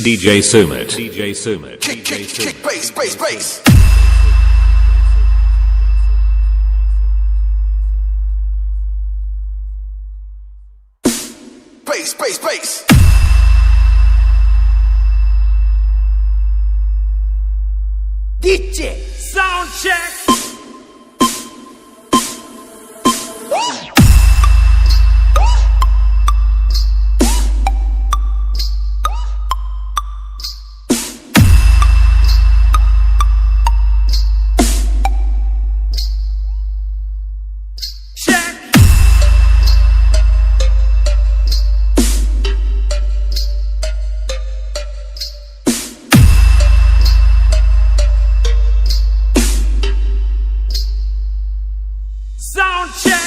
DJ Sumit. DJ Sumit. Kick, kick, kick, bass, bass, bass. Bass, bass, bass. DJ sound check. Sound check.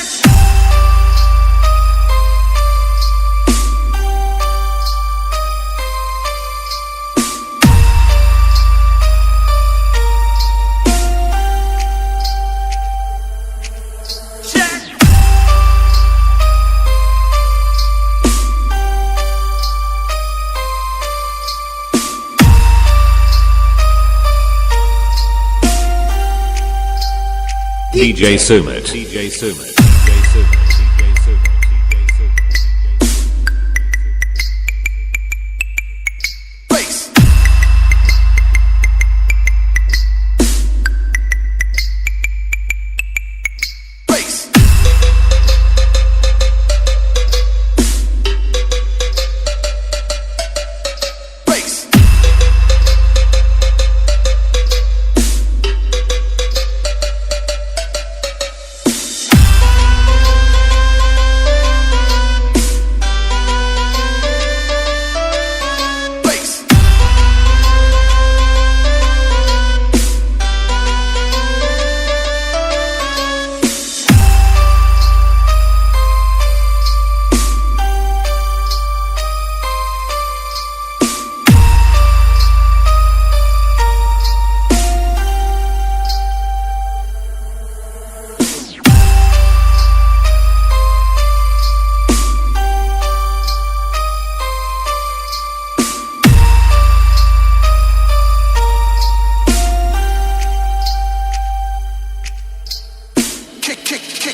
DJ Sumit. DJ Sumit. DJ Sumit. DJ Sumit. Bass.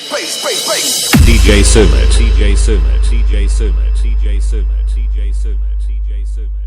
Bass. Bass. DJ Sumit. DJ Sumit. DJ Sumit. DJ Sumit. DJ Sumit. DJ Sumit.